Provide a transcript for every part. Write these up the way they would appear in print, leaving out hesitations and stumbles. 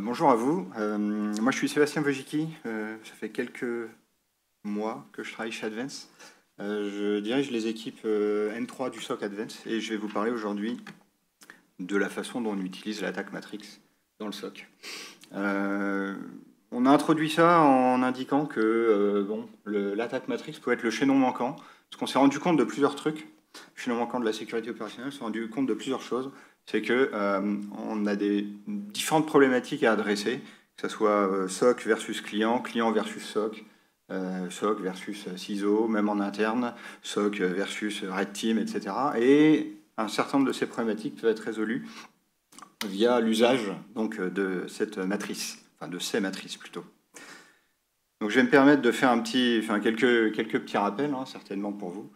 Bonjour à vous. Moi, je suis Sébastien Wojcicki. Ça fait quelques mois que je travaille chez Advance. Je dirige les équipes N3 du SOC Advance et je vais vous parler aujourd'hui de la façon dont on utilise l'attaque Matrix dans le SOC. On a introduit ça en indiquant que l'attaque Matrix peut être le chaînon manquant, parce qu'on s'est rendu compte de plusieurs trucs. Le chaînon manquant de la sécurité opérationnelle, on s'est rendu compte de plusieurs choses. C'est que on a des différentes problématiques à adresser, que ce soit SOC versus client, client versus SOC, SOC versus CISO, même en interne, SOC versus Red Team, etc. Et un certain nombre de ces problématiques peuvent être résolues via l'usage donc de cette matrice, enfin de ces matrices plutôt. Donc je vais me permettre de faire quelques petits rappels, hein, certainement pour vous.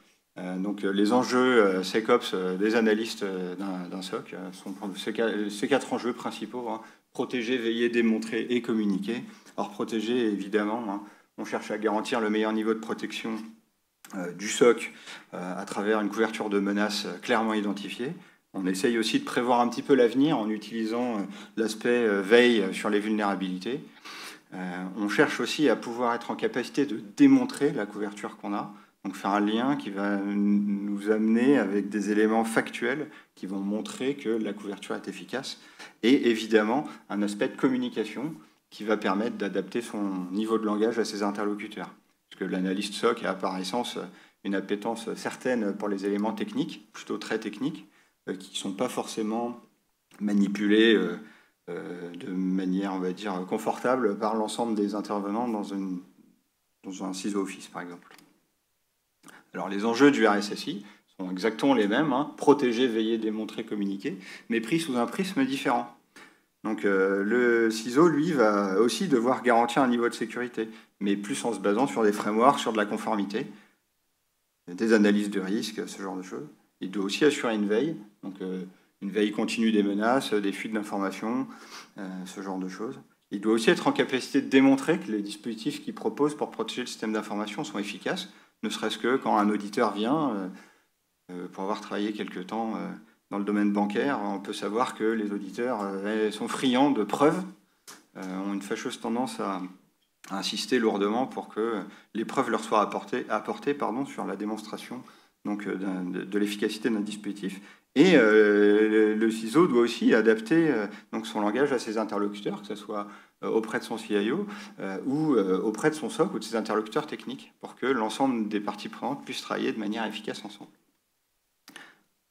Donc les enjeux SecOps des analystes d'un SOC sont ces quatre enjeux principaux, hein, protéger, veiller, démontrer et communiquer. Alors protéger, évidemment, hein, on cherche à garantir le meilleur niveau de protection du SOC à travers une couverture de menaces clairement identifiée. On essaye aussi de prévoir un petit peu l'avenir en utilisant l'aspect veille sur les vulnérabilités. On cherche aussi à pouvoir être en capacité de démontrer la couverture qu'on a. Donc faire un lien qui va nous amener avec des éléments factuels qui vont montrer que la couverture est efficace. Et évidemment, un aspect de communication qui va permettre d'adapter son niveau de langage à ses interlocuteurs. Parce que l'analyste SOC a par essence une appétence certaine pour les éléments techniques, plutôt très techniques, qui ne sont pas forcément manipulés de manière, on va dire, confortable par l'ensemble des intervenants dans un CISO Office, par exemple. Alors, les enjeux du RSSI sont exactement les mêmes, hein, protéger, veiller, démontrer, communiquer, mais pris sous un prisme différent. Donc, le CISO, lui, va aussi devoir garantir un niveau de sécurité, mais plus en se basant sur des frameworks, sur de la conformité, des analyses de risque, ce genre de choses. Il doit aussi assurer une veille, donc une veille continue des menaces, des fuites d'informations, ce genre de choses. Il doit aussi être en capacité de démontrer que les dispositifs qu'il propose pour protéger le système d'information sont efficaces, ne serait-ce que quand un auditeur vient, pour avoir travaillé quelque temps dans le domaine bancaire, on peut savoir que les auditeurs sont friands de preuves, ont une fâcheuse tendance à insister lourdement pour que les preuves leur soient apportées sur la démonstration donc, de l'efficacité d'un dispositif. Et le CISO doit aussi adapter donc son langage à ses interlocuteurs, que ce soit auprès de son CIO ou auprès de son SOC ou de ses interlocuteurs techniques, pour que l'ensemble des parties prenantes puissent travailler de manière efficace ensemble.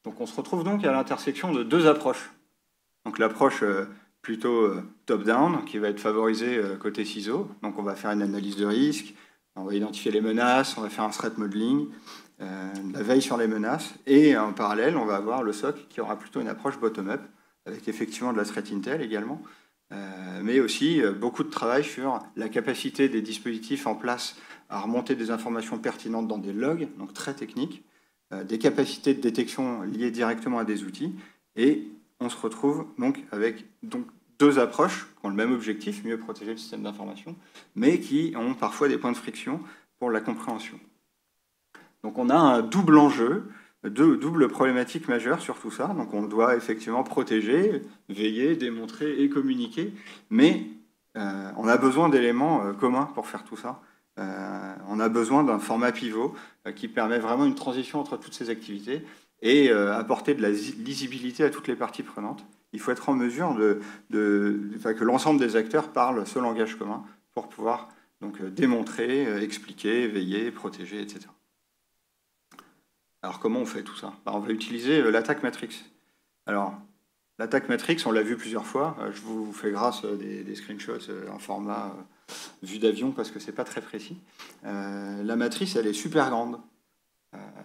Donc on se retrouve donc à l'intersection de deux approches. Donc l'approche plutôt top-down, qui va être favorisée côté CISO. Donc on va faire une analyse de risque, on va identifier les menaces, on va faire un threat modeling, la veille sur les menaces, et en parallèle, on va avoir le SOC qui aura plutôt une approche bottom-up, avec effectivement de la threat intel également, mais aussi beaucoup de travail sur la capacité des dispositifs en place à remonter des informations pertinentes dans des logs, donc très techniques, des capacités de détection liées directement à des outils, et on se retrouve donc avec deux approches qui ont le même objectif, mieux protéger le système d'information, mais qui ont parfois des points de friction pour la compréhension. Donc on a un double enjeu, double problématique majeure sur tout ça. Donc on doit effectivement protéger, veiller, démontrer et communiquer, mais on a besoin d'éléments communs pour faire tout ça. On a besoin d'un format pivot qui permet vraiment une transition entre toutes ces activités et apporter de la lisibilité à toutes les parties prenantes. Il faut être en mesure que l'ensemble des acteurs parlent ce langage commun pour pouvoir donc, démontrer, expliquer, veiller, protéger, etc. Alors comment on fait tout ça? On va utiliser l'attaque Matrix. Alors, l'attaque Matrix, on l'a vu plusieurs fois. Je vous fais grâce des screenshots en format vue d'avion parce que c'est pas très précis. La matrice, elle est super grande.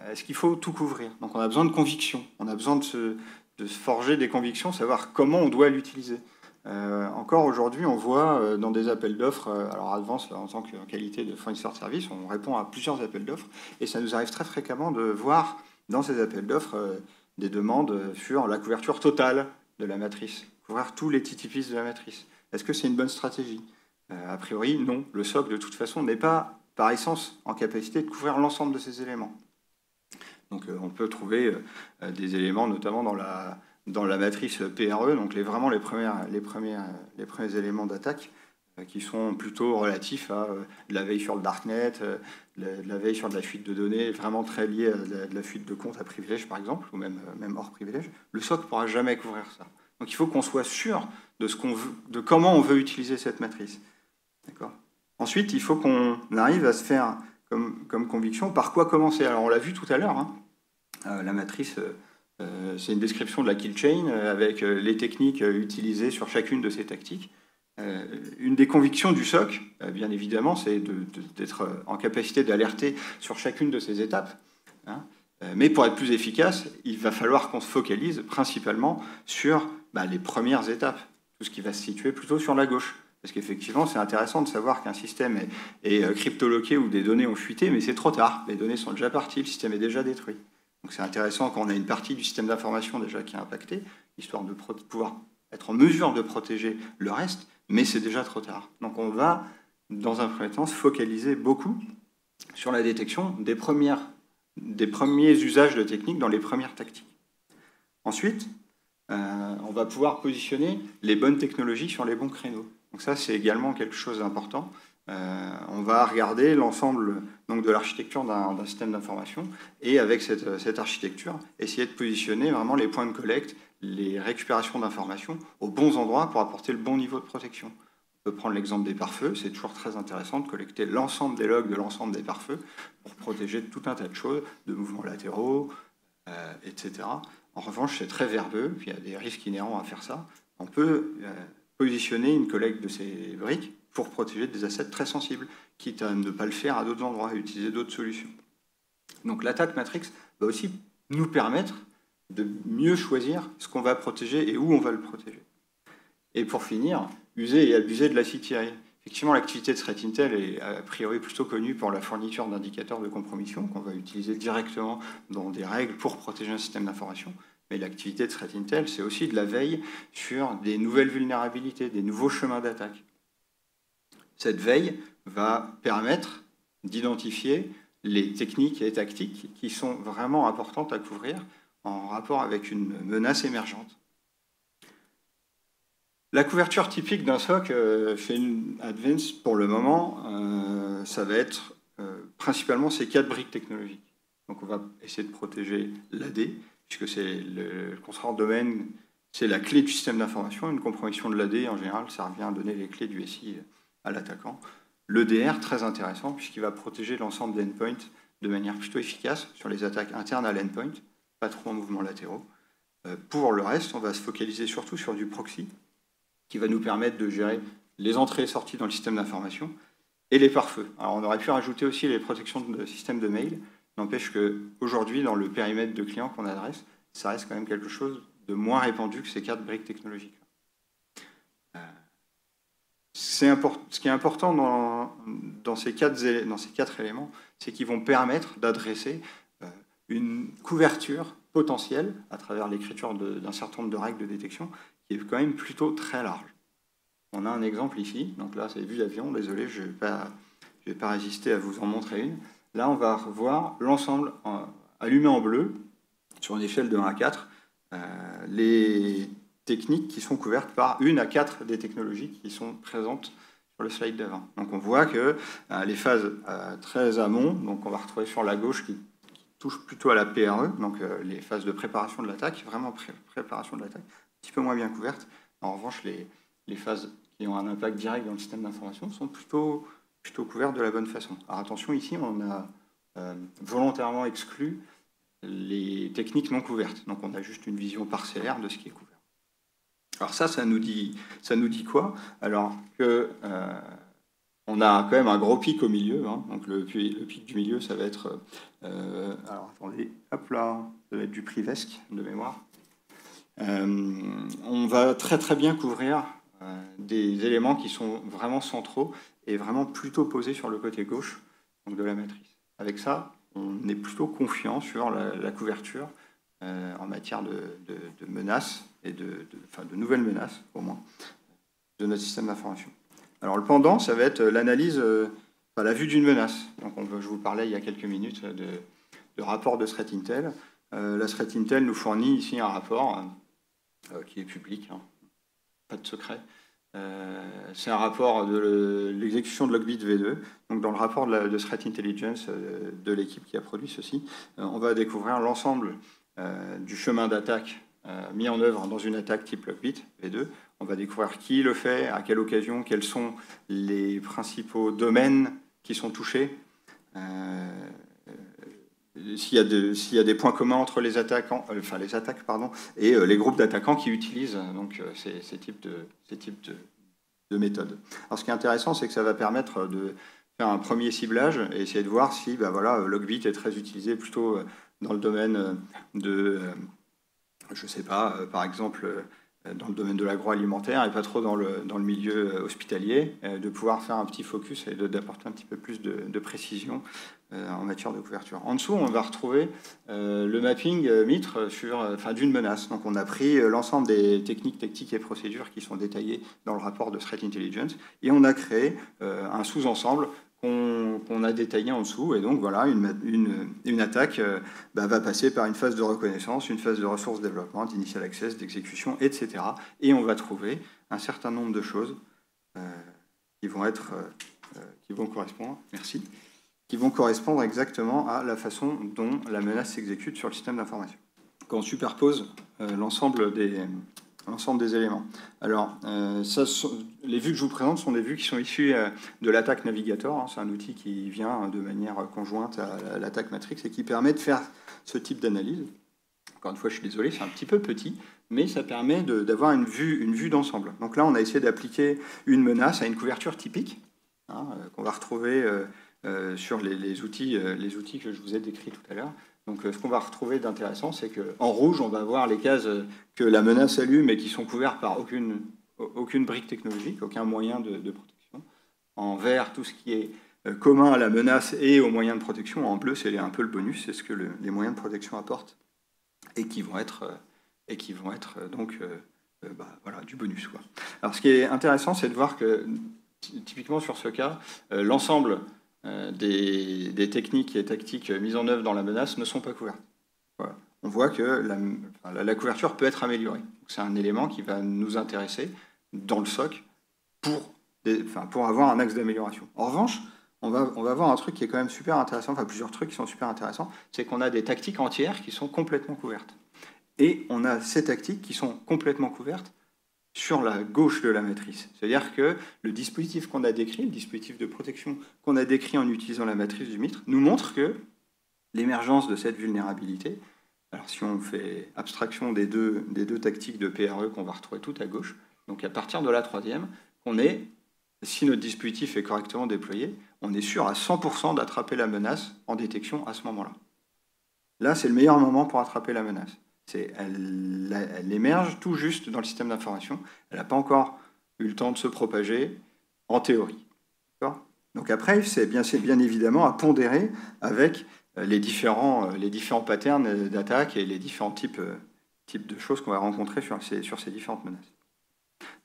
Est-ce qu'il faut tout couvrir? Donc on a besoin de conviction. On a besoin de se forger des convictions, savoir comment on doit l'utiliser. Encore aujourd'hui, on voit dans des appels d'offres, alors Advance, en tant qu'en qualité de fournisseur de service, on répond à plusieurs appels d'offres, et ça nous arrive très fréquemment de voir dans ces appels d'offres des demandes sur la couverture totale de la matrice, couvrir tous les TTPs de la matrice. Est-ce que c'est une bonne stratégie? A priori, non. Le SOC, de toute façon, n'est pas, par essence, en capacité de couvrir l'ensemble de ces éléments. Donc on peut trouver des éléments, notamment dans dans la matrice PRE, donc vraiment les premiers éléments d'attaque, qui sont plutôt relatifs à de la veille sur le darknet, de la veille sur de la fuite de données, vraiment très liée à de la fuite de compte à privilège, par exemple, ou même hors privilège. Le SOC ne pourra jamais couvrir ça. Donc il faut qu'on soit sûr de comment on veut utiliser cette matrice. D'accord ? Ensuite, il faut qu'on arrive à se faire comme conviction par quoi commencer. Alors on l'a vu tout à l'heure, hein, la matrice, c'est une description de la kill chain avec les techniques utilisées sur chacune de ces tactiques. Une des convictions du SOC, bien évidemment, c'est d'être en capacité d'alerter sur chacune de ces étapes. Hein. Mais pour être plus efficace, il va falloir qu'on se focalise principalement sur les premières étapes, tout ce qui va se situer plutôt sur la gauche. Parce qu'effectivement, c'est intéressant de savoir qu'un système est cryptoloqué ou des données ont fuité, mais c'est trop tard. Les données sont déjà parties, le système est déjà détruit. Donc c'est intéressant quand on a une partie du système d'information déjà qui est impactée, histoire de pouvoir être en mesure de protéger le reste, mais c'est déjà trop tard. Donc on va, dans un premier temps, se focaliser beaucoup sur la détection des premiers usages de techniques dans les premières tactiques. Ensuite, on va pouvoir positionner les bonnes technologies sur les bons créneaux. Donc ça, c'est également quelque chose d'important. On va regarder l'ensemble de l'architecture d'un système d'information et avec cette architecture, essayer de positionner vraiment les points de collecte, les récupérations d'informations aux bons endroits pour apporter le bon niveau de protection. On peut prendre l'exemple des pare-feux, c'est toujours très intéressant de collecter l'ensemble des logs de l'ensemble des pare-feux pour protéger tout un tas de choses, de mouvements latéraux, etc. En revanche, c'est très verbeux, puis il y a des risques inhérents à faire ça. On peut positionner une collecte de ces briques pour protéger des assets très sensibles, quitte à ne pas le faire à d'autres endroits, à utiliser d'autres solutions. Donc l'attaque Matrix va aussi nous permettre de mieux choisir ce qu'on va protéger et où on va le protéger. Et pour finir, user et abuser de la CTI. Effectivement, l'activité de Threat Intel est a priori plutôt connue pour la fourniture d'indicateurs de compromission qu'on va utiliser directement dans des règles pour protéger un système d'information. Mais l'activité de Threat Intel, c'est aussi de la veille sur des nouvelles vulnérabilités, des nouveaux chemins d'attaque. Cette veille va permettre d'identifier les techniques et les tactiques qui sont vraiment importantes à couvrir en rapport avec une menace émergente. La couverture typique d'un SOC chez une Advance, pour le moment, ça va être principalement ces 4 briques technologiques. Donc on va essayer de protéger l'AD, puisque c'est le contrôleur de domaine, c'est la clé du système d'information. Une compromission de l'AD, en général, ça revient à donner les clés du SI à l'attaquant. L'EDR, très intéressant, puisqu'il va protéger l'ensemble des endpoints de manière plutôt efficace sur les attaques internes à l'endpoint, pas trop en mouvements latéraux. Pour le reste, on va se focaliser surtout sur du proxy, qui va nous permettre de gérer les entrées et sorties dans le système d'information et les pare-feux. Alors on aurait pu rajouter aussi les protections de système de mail, n'empêche qu'aujourd'hui, dans le périmètre de clients qu'on adresse, ça reste quand même quelque chose de moins répandu que ces 4 briques technologiques. Ce qui est important dans ces 4 éléments, c'est qu'ils vont permettre d'adresser une couverture potentielle à travers l'écriture d'un certain nombre de règles de détection qui est quand même plutôt très large. On a un exemple ici, donc là c'est vue d'avion, désolé, je vais pas résister à vous en montrer une. Là on va revoir l'ensemble allumé en bleu sur une échelle de 1 à 4, les techniques qui sont couvertes par 1 à 4 des technologies qui sont présentes sur le slide d'avant. Donc on voit que les phases très amont, donc on va retrouver sur la gauche qui touche plutôt à la PRE, donc les phases de préparation de l'attaque, vraiment préparation de l'attaque, un petit peu moins bien couvertes. En revanche, les phases qui ont un impact direct dans le système d'information sont plutôt couvertes de la bonne façon. Alors attention, ici, on a volontairement exclu les techniques non couvertes. Donc on a juste une vision parcellaire de ce qui est couvert. Alors ça nous dit quoi? Alors que on a quand même un gros pic au milieu, hein. Donc le pic du milieu, ça va être... alors attendez, hop là, ça va être du Privesc de mémoire. On va très très bien couvrir des éléments qui sont vraiment centraux et vraiment plutôt posés sur le côté gauche donc de la matrice. Avec ça, on est plutôt confiant sur la couverture en matière de menaces et de nouvelles menaces, au moins, de notre système d'information. Alors le pendant, ça va être l'analyse, la vue d'une menace. Donc je vous parlais il y a quelques minutes de rapport de Threat Intel. La Threat Intel nous fournit ici un rapport qui est public, hein, pas de secret. C'est un rapport de l'exécution de Logbit V2. Donc dans le rapport de Threat Intelligence de l'équipe qui a produit ceci, on va découvrir l'ensemble du chemin d'attaque mis en œuvre dans une attaque type Logbit V2. On va découvrir qui le fait, à quelle occasion, quels sont les principaux domaines qui sont touchés, s'il y a des points communs entre les attaques et les groupes d'attaquants qui utilisent donc, ces types de méthodes. Alors, ce qui est intéressant, c'est que ça va permettre de faire un premier ciblage et essayer de voir si Logbit est très utilisé plutôt dans le domaine de, je ne sais pas, par exemple, dans le domaine de l'agroalimentaire et pas trop dans le milieu hospitalier, de pouvoir faire un petit focus et d'apporter un petit peu plus de précision en matière de couverture. En dessous, on va retrouver le mapping MITRE d'une menace. Donc on a pris l'ensemble des techniques, tactiques et procédures qui sont détaillées dans le rapport de Threat Intelligence et on a créé un sous-ensemble qu'on a détaillé en dessous. Et donc voilà, une attaque va passer par une phase de reconnaissance, une phase de ressources développement, d'initial access, d'exécution, etc. Et on va trouver un certain nombre de choses qui vont correspondre. Merci. Qui vont correspondre exactement à la façon dont la menace s'exécute sur le système d'information. Quand on superpose l'ensemble des éléments. Alors, les vues que je vous présente sont des vues qui sont issues de l'attaque Navigator. Hein, c'est un outil qui vient de manière conjointe à l'attaque Matrix et qui permet de faire ce type d'analyse. Encore une fois, je suis désolé, c'est un petit peu petit, mais ça permet d'avoir une vue d'ensemble. Donc là, on a essayé d'appliquer une menace à une couverture typique, hein, qu'on va retrouver sur les outils que je vous ai décrits tout à l'heure. Donc ce qu'on va retrouver d'intéressant, c'est qu'en rouge, on va voir les cases que la menace allume et qui sont couvertes par aucune brique technologique, aucun moyen de protection. En vert, tout ce qui est commun à la menace et aux moyens de protection. En bleu, c'est un peu le bonus, c'est ce que les moyens de protection apportent et qui vont être donc voilà, du bonus, quoi. Alors ce qui est intéressant, c'est de voir que typiquement sur ce cas, l'ensemble des techniques et tactiques mises en œuvre dans la menace ne sont pas couvertes. Voilà. On voit que la couverture peut être améliorée. C'est un élément qui va nous intéresser dans le SOC pour avoir un axe d'amélioration. En revanche, on va voir un truc qui est quand même super intéressant, enfin plusieurs trucs qui sont super intéressants, c'est qu'on a des tactiques entières qui sont complètement couvertes. Et on a ces tactiques qui sont complètement couvertes sur la gauche de la matrice. C'est-à-dire que le dispositif qu'on a décrit, le dispositif de protection qu'on a décrit en utilisant la matrice du MITRE, nous montre que l'émergence de cette vulnérabilité, alors si on fait abstraction des deux tactiques de PRE qu'on va retrouver tout à gauche, donc à partir de la troisième, si notre dispositif est correctement déployé, on est sûr à 100% d'attraper la menace en détection à ce moment-là. Là, c'est le meilleur moment pour attraper la menace. Elle émerge tout juste dans le système d'information. Elle n'a pas encore eu le temps de se propager, en théorie. Donc après, c'est bien évidemment à pondérer avec les différents patterns d'attaque et les différents types de choses qu'on va rencontrer sur ces différentes menaces.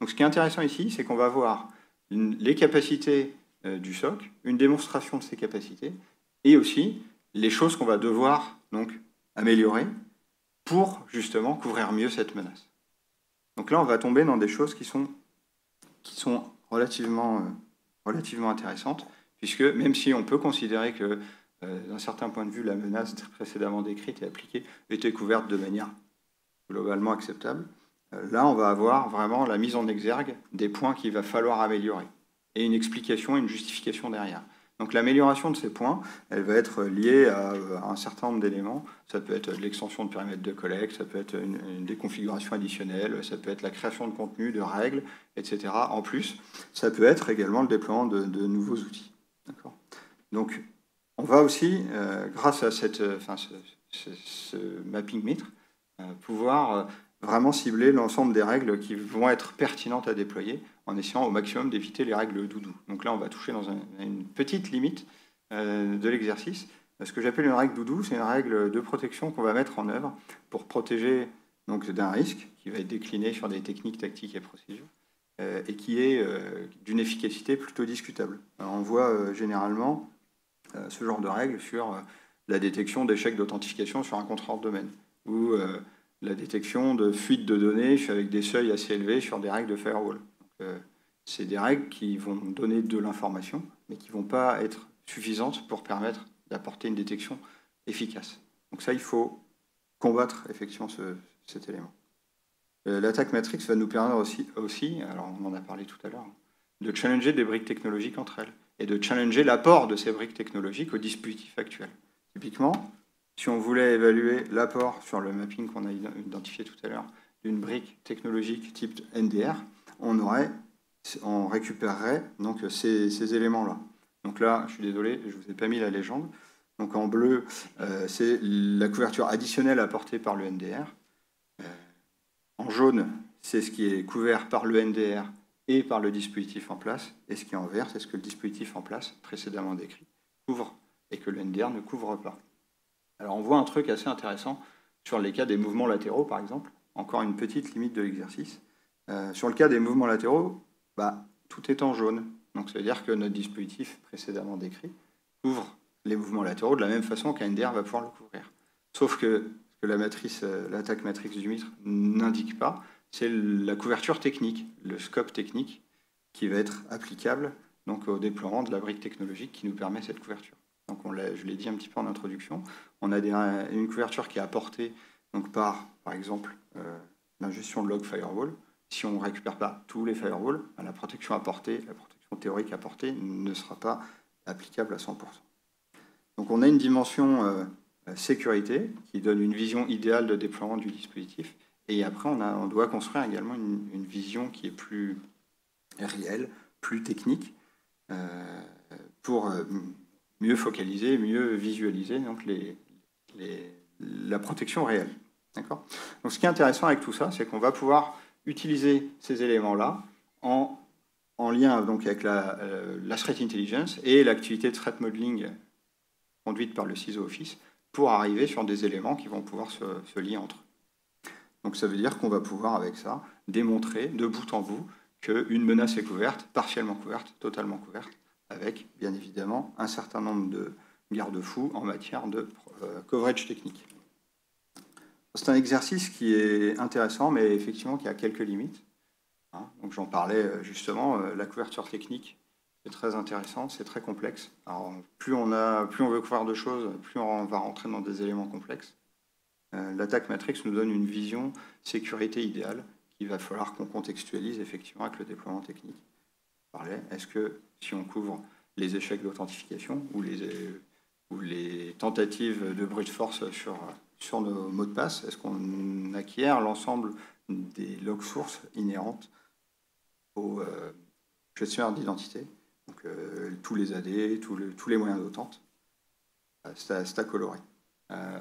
Donc ce qui est intéressant ici, c'est qu'on va voir les capacités du SOC, une démonstration de ces capacités, et aussi les choses qu'on va devoir donc améliorer pour justement couvrir mieux cette menace. Donc là, on va tomber dans des choses qui sont relativement intéressantes, puisque même si on peut considérer que d'un certain point de vue, la menace précédemment décrite et appliquée était couverte de manière globalement acceptable, là, on va avoir vraiment la mise en exergue des points qu'il va falloir améliorer, et une explication et une justification derrière. Donc l'amélioration de ces points, elle va être liée à un certain nombre d'éléments. Ça peut être de l'extension de périmètre de collecte, ça peut être des configurations additionnelles, ça peut être la création de contenu, de règles, etc. En plus, ça peut être également le déploiement de nouveaux outils. Donc on va aussi, grâce à ce mapping MITRE, pouvoir vraiment cibler l'ensemble des règles qui vont être pertinentes à déployer en essayant au maximum d'éviter les règles doudou. Donc là, on va toucher dans une petite limite de l'exercice. Ce que j'appelle une règle doudou, c'est une règle de protection qu'on va mettre en œuvre pour protéger d'un risque qui va être décliné sur des techniques, tactiques et procédures et qui est d'une efficacité plutôt discutable. Alors, on voit généralement ce genre de règle sur la détection d'échecs d'authentification sur un contrôleur de domaine ou la détection de fuite de données avec des seuils assez élevés sur des règles de firewall. C'est des règles qui vont donner de l'information, mais qui ne vont pas être suffisantes pour permettre d'apporter une détection efficace. Donc ça, il faut combattre effectivement cet élément. L'attaque Matrix va nous permettre aussi, alors on en a parlé tout à l'heure, de challenger des briques technologiques entre elles et de challenger l'apport de ces briques technologiques au dispositif actuel. Typiquement, si on voulait évaluer l'apport sur le mapping qu'on a identifié tout à l'heure d'une brique technologique type NDR, on récupérerait donc ces éléments-là. Donc là, je suis désolé, je ne vous ai pas mis la légende. Donc en bleu, c'est la couverture additionnelle apportée par le NDR. En jaune, c'est ce qui est couvert par le NDR et par le dispositif en place. Et ce qui est en vert, c'est ce que le dispositif en place, précédemment décrit, couvre et que le NDR ne couvre pas. Alors on voit un truc assez intéressant sur les cas des mouvements latéraux, par exemple. Encore une petite limite de l'exercice. Sur le cas des mouvements latéraux, tout est en jaune. Donc ça veut dire que notre dispositif précédemment décrit couvre les mouvements latéraux de la même façon qu'un NDR va pouvoir le couvrir. Sauf que ce que l'attaque matrix du Mitre n'indique pas, c'est la couverture technique, le scope technique qui va être applicable donc, au déploiement de la brique technologique qui nous permet cette couverture. Donc je l'ai dit un petit peu en introduction, on a une couverture qui est apportée donc, par exemple, la gestion de log firewall. Si on ne récupère pas tous les firewalls, la protection apportée, la protection théorique apportée ne sera pas applicable à 100%. Donc on a une dimension sécurité qui donne une vision idéale de déploiement du dispositif. Et après, on doit construire également une vision qui est plus réelle, plus technique, pour mieux focaliser, mieux visualiser donc, la protection réelle. D'accord ? Donc ce qui est intéressant avec tout ça, c'est qu'on va pouvoir utiliser ces éléments-là en lien donc, avec la threat intelligence et l'activité de threat modeling conduite par le CISO Office pour arriver sur des éléments qui vont pouvoir se lier entre eux. Donc ça veut dire qu'on va pouvoir avec ça démontrer de bout en bout qu'une menace est couverte, partiellement couverte, totalement couverte, avec bien évidemment un certain nombre de garde-fous en matière de coverage technique. C'est un exercice qui est intéressant, mais effectivement qui a quelques limites. Donc j'en parlais justement, la couverture technique, c'est très intéressant, c'est très complexe. Alors, plus on veut couvrir de choses, plus on va rentrer dans des éléments complexes. L'attaque Matrix nous donne une vision sécurité idéale qu'il va falloir qu'on contextualise effectivement avec le déploiement technique. Est-ce que si on couvre les échecs d'authentification ou les tentatives de brute force sur nos mots de passe, est-ce qu'on acquiert l'ensemble des logs sources inhérentes au gestionnaire d'identité, donc tous les AD, tous les moyens d'authente, c'est à colorer.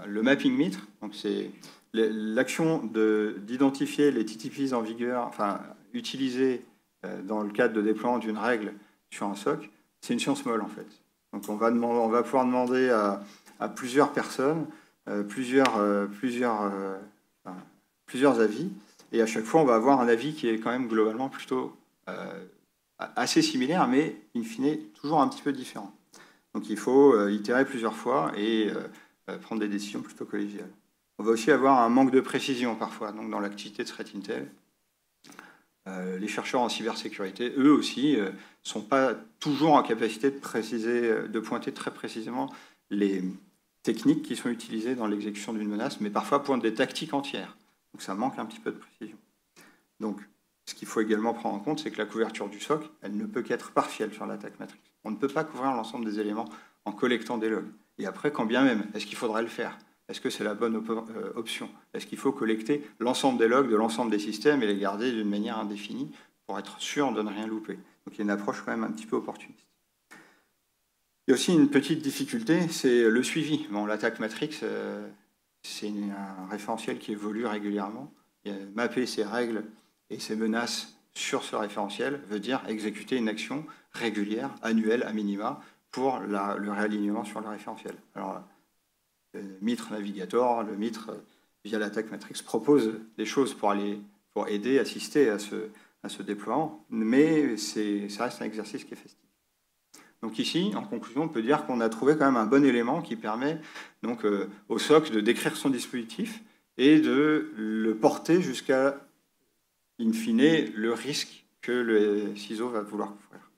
Le mapping Mitre, c'est l'action d'identifier les TTPs en vigueur, enfin utilisés dans le cadre de déploiement d'une règle sur un SOC, c'est une science molle en fait. Donc on va pouvoir demander à plusieurs personnes, plusieurs avis, et à chaque fois on va avoir un avis qui est quand même globalement plutôt assez similaire, mais in fine toujours un petit peu différent. Donc il faut itérer plusieurs fois et prendre des décisions plutôt collégiales. On va aussi avoir un manque de précision parfois donc dans l'activité de threat intel. Les chercheurs en cybersécurité, eux aussi, ne sont pas toujours en capacité de pointer très précisément les techniques qui sont utilisées dans l'exécution d'une menace, mais parfois pointent des tactiques entières. Donc ça manque un petit peu de précision. Donc ce qu'il faut également prendre en compte, c'est que la couverture du SOC, elle ne peut qu'être partielle sur l'attaque Matrix. On ne peut pas couvrir l'ensemble des éléments en collectant des logs. Et après, quand bien même, est-ce qu'il faudrait le faire ? Est-ce que c'est la bonne option ? Est-ce qu'il faut collecter l'ensemble des logs de l'ensemble des systèmes et les garder d'une manière indéfinie pour être sûr de ne rien louper ? Donc il y a une approche quand même un petit peu opportuniste. Il y a aussi une petite difficulté, c'est le suivi. Bon, l'attaque Matrix, c'est un référentiel qui évolue régulièrement. Mapper ses règles et ses menaces sur ce référentiel veut dire exécuter une action régulière, annuelle à minima, pour le réalignement sur le référentiel. Alors, le Mitre Navigator, le Mitre, via l'attaque Matrix, propose des choses pour aider, assister à ce déploiement, mais ça reste un exercice qui est festif. Donc ici, en conclusion, on peut dire qu'on a trouvé quand même un bon élément qui permet donc, au SOC de décrire son dispositif et de le porter jusqu'à, in fine, le risque que le ciseau va vouloir couvrir.